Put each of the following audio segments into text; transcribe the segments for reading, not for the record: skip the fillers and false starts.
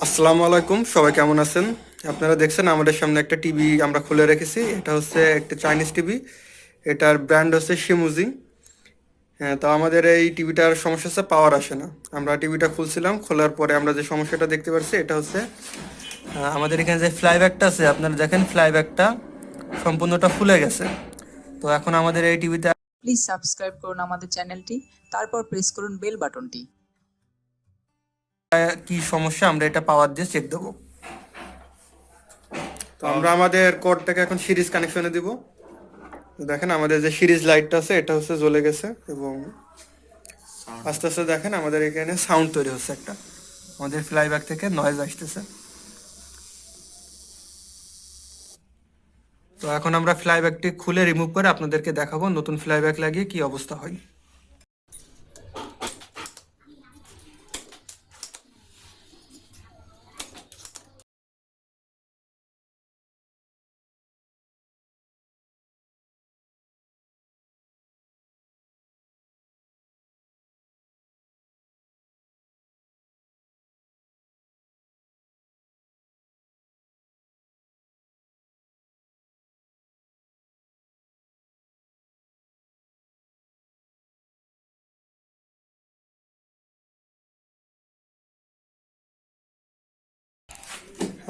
আসসালামু আলাইকুম, সবাই কেমন আছেন? আপনারা দেখছেন আমাদের সামনে একটা টিভি আমরা খুলে রেখেছি। এটা হচ্ছে একটা চাইনিজ টিভি। এটার ব্র্যান্ড হচ্ছে শিমুজিং। হ্যাঁ, তো আমাদের এই টিভিটার সমস্যা হচ্ছে পাওয়ার আসে না। আমরা টিভিটা খুলছিলাম, খোলার পরে আমরা যে সমস্যাটা দেখতে পাচ্ছি এটা হচ্ছে আমাদের এখানে যে ফ্লাইব্যাকটা আছে, আপনারা দেখেন ফ্লাইব্যাকটা সম্পূর্ণটা ফুলে গেছে। তো এখন আমাদের এই টিভিতে প্লিজ সাবস্ক্রাইব করুন আমাদের চ্যানেলটি, তারপর প্রেস করুন বেল বাটনটি। কি সমস্যা আমরা এটা পাওয়ার দিয়ে চেক দেবো। তো আমরা আমাদের কোডটাকে এখন সিরিজ কানেকশনে দিব। দেখেন আমাদের যে সিরিজ লাইটটা আছে এটা হচ্ছে জ্বলে গেছে এবং আস্তে আস্তে দেখেন আমাদের এখানে সাউন্ড তৈরি হচ্ছে একটা, আমাদের ফ্লাইব্যাক থেকে নয়েজ আসতেছে। তো এখন আমরা ফ্লাইব্যাকটি খুলে রিমুভ করে আপনাদেরকে দেখাবো নতুন ফ্লাইব্যাক লাগিয়ে কি অবস্থা হয়।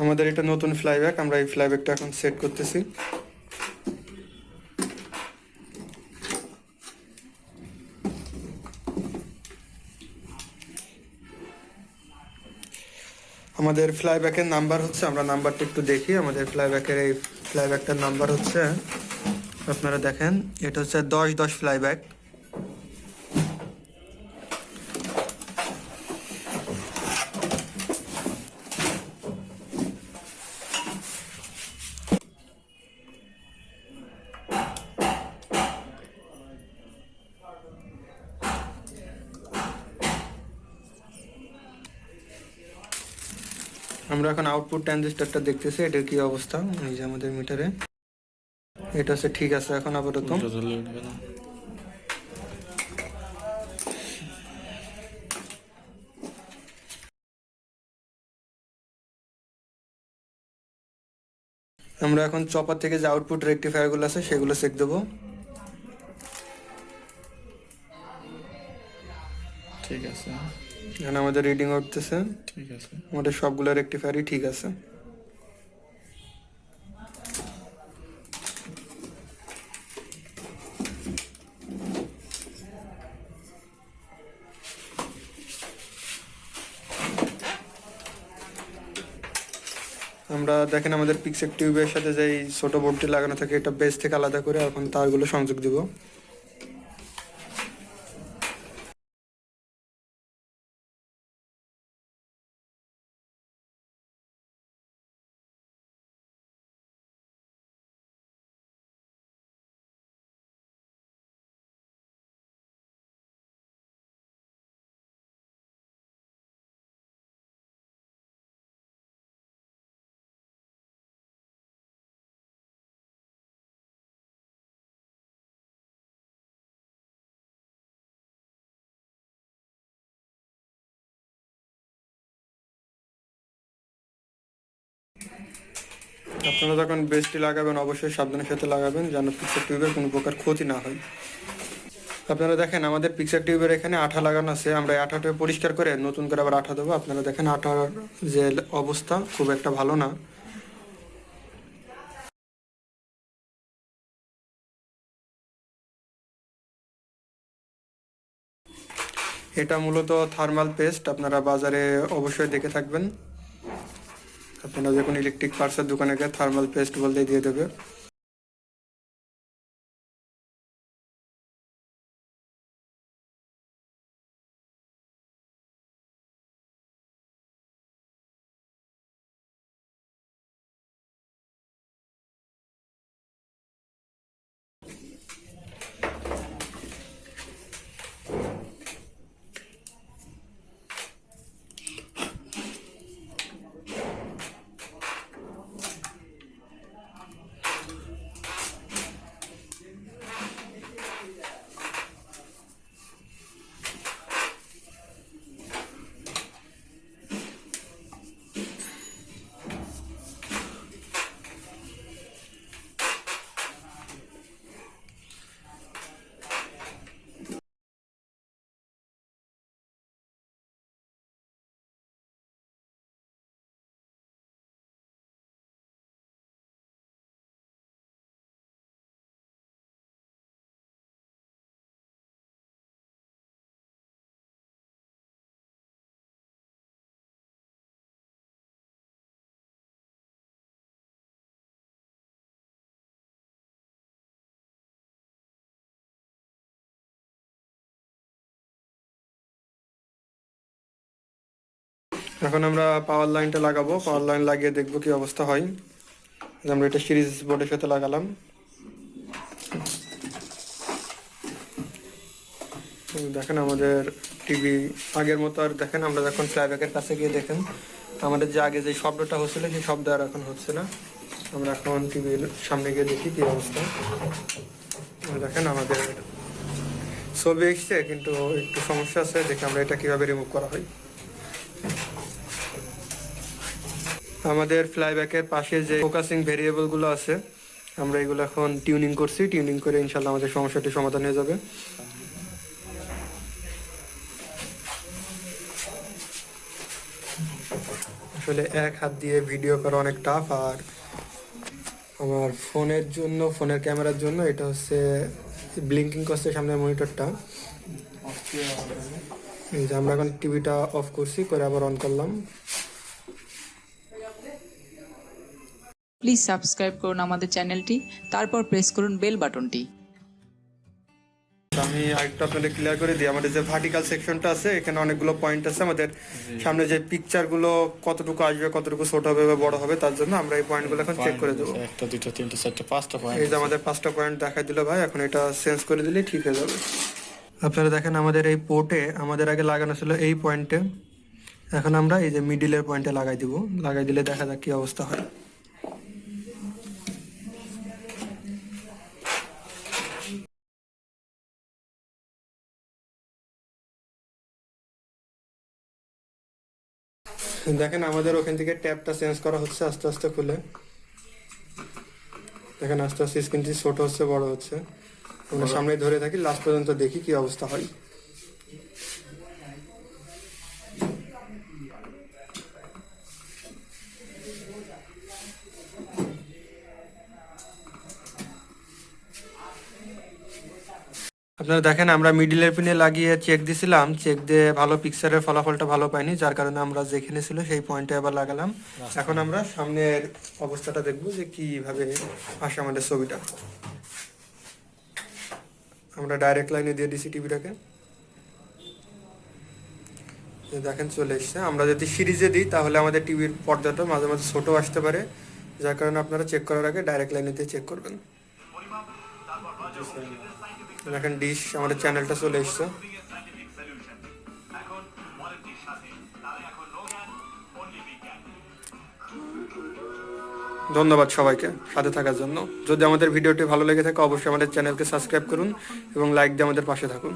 আমাদের এটা নতুন ফ্লাইব্যাক, আমরা এই ফ্লাইব্যাকটা এখন সেট করতেছি। আমাদের ফ্লাইব্যাকের নাম্বার হচ্ছে, আমরা নাম্বারটা একটু দেখি। আমাদের ফ্লাইব্যাকের এই ফ্লাইব্যাকটার নাম্বার হচ্ছে, আপনারা দেখেন এটা হচ্ছে 10-10 ফ্লাইব্যাক। আমরা এখন আউটপুট ট্রানজিস্টরটা দেখতেছি, এটার কি অবস্থা। এই যে আমাদের মিটারে এটা হচ্ছে ঠিক আছে এখন আপাতত। আমরা এখন চপার থেকে যে আউটপুট রেকটিফায়ারগুলো আছে সেগুলো চেক দেবো। ঠিক আছে, এখানে আমাদের রিডিং উঠতেছে, ঠিক আছে। আমাদের সবগুলো রেকটিফায়ারই ঠিক আছে। আমরা দেখেন আমাদের পিক্সেল টিউবের সাথে যে এই ছোট বোর্ডটি লাগানো থাকে এটা বেস থেকে আলাদা করে এখন তারগুলো সংযোগ দিব। আপনারা যখন বেসটি লাগাবেন অবশ্যই সাবধানের সাথে লাগাবেন যেন পিক্সেল টিউবের কোনো প্রকার ক্ষতি না হয়। আপনারা দেখেন আমাদের পিক্সেল টিউবের এখানে আঠা লাগানো আছে, আমরা এই আঠাটা পরিষ্কার করে নতুন করে আবার আঠা দেবো। আপনারা দেখেন আঠার যে অবস্থা খুব একটা ভালো না। এটা মূলত থার্মাল পেস্ট, আপনারা বাজারে অবশ্যই দেখে থাকবেন। আপনারা যখন ইলেকট্রিক পার্টসের দোকানে গিয়ে থার্মাল পেস্ট বলতে দিয়ে দেবে। এখন আমরা পাওয়ার লাইনটা লাগাবো, পাওয়ার লাইন লাগিয়ে দেখবো কি অবস্থা হয়। আমরা এটা সিরিজ বোর্ডের সাথে লাগালাম। দেখেন আমাদের টিভি আগের মতো আর দেখেন আমরা যখন ফ্লাইব্যাকের কাছে গিয়ে দেখেন আমাদের যে আগে যে শব্দটা হচ্ছিল সেই শব্দ আর এখন হচ্ছে না। আমরা এখন টিভির সামনে গিয়ে দেখি কি অবস্থা। দেখেন আমাদের ছবি এসছে কিন্তু একটু সমস্যা আছে, দেখে আমরা এটা কিভাবে রিমুভ করা হয়। আমাদের ফ্লাইব্যাকের পাশে যে ফোকাসিং ভেরিয়েবলগুলো আছে আমরা এগুলো এখন টিউনিং করছি, টিউনিং করে ইনশাল্লাহ আমাদের সমস্যাটি সমাধান হয়ে যাবে। আসলে এক হাত দিয়ে ভিডিও করা অনেক টাফ, আর আমার ফোনের ক্যামেরার জন্য এটা হচ্ছে ব্লিঙ্কিং করছে সামনের মনিটরটা। এই যে আমরা এখন টিভিটা অফ করছি, করে আবার অন করলাম। প্লিজ সাবস্ক্রাইব করুন আমাদের চ্যানেলটি, তারপর প্রেস করুন বেল বাটনটি। আমি আরেকটু আপনাদের ক্লিয়ার করে দিই, আমাদের যে ভার্টিক্যাল সেকশনটা আছে এখানে অনেকগুলো পয়েন্ট আছে। আমাদের সামনে যে পিকচারগুলো কতটুকু আসবে, কতটুকু ছোট হবে বা বড় হবে, তার জন্য আমরা এই পয়েন্টগুলো এখন চেক করে দেবো। একটা দুটো তিনটে চারটে পাঁচটা পয়েন্ট। এই যে আমাদের 5টা পয়েন্ট দেখাই দিল ভাই, এখন এটা চেঞ্জ করে দিলেই ঠিক হয়ে যাবে। আপনারা দেখেন আমাদের এই পোর্টে আমাদের আগে লাগানো ছিল এই পয়েন্টে, এখন আমরা এই যে মিডিলের পয়েন্টে লাগাই দিব। লাগাই দিলে দেখা যাক কি অবস্থা হয়। দেখেন আমাদের ওখান থেকে ট্যাবটা চেঞ্জ করা হচ্ছে আস্তে আস্তে খুলে। দেখেন আস্তে আস্তে স্ক্রিনটি ছোট হচ্ছে বড় হচ্ছে। আমরা সামনে ধরে থাকি, লাস্ট পর্যন্ত দেখি কি অবস্থা হয়। আপনারা দেখেন আমরা মিডিলের পিনে লাগিয়ে চেক দিছিলাম, চেক দিয়ে ভালো পিকচারের ফলাফলটা ভালো পাইনি, যার কারণে আমরা যেখানে ছিল সেই পয়েন্টে আবার লাগালাম। এখন আমরা সামনের অবস্থাটা দেখবো যে কিভাবে আসে আমাদের ছবিটা। আমরা ডাইরেক্ট লাইনে দিয়ে দিছি টিভিটাকে, দেখেন চলে এসছে। আমরা যদি সিরিজে দিই তাহলে আমাদের টিভির পর্দাটা মাঝে মাঝে ছোট আসতে পারে, যার কারণে আপনারা চেক করার আগে ডাইরেক্ট লাইনে দিয়ে চেক করবেন। দেখেন ডিশ আমাদের চ্যানেলটা চলে এসছে। ধন্যবাদ সবাইকে সাথে থাকার জন্য। যদি আমাদের ভিডিওটি ভালো লেগে থাকে অবশ্যই আমাদের চ্যানেলকে সাবস্ক্রাইব করুন এবং লাইক দিয়ে আমাদের পাশে থাকুন।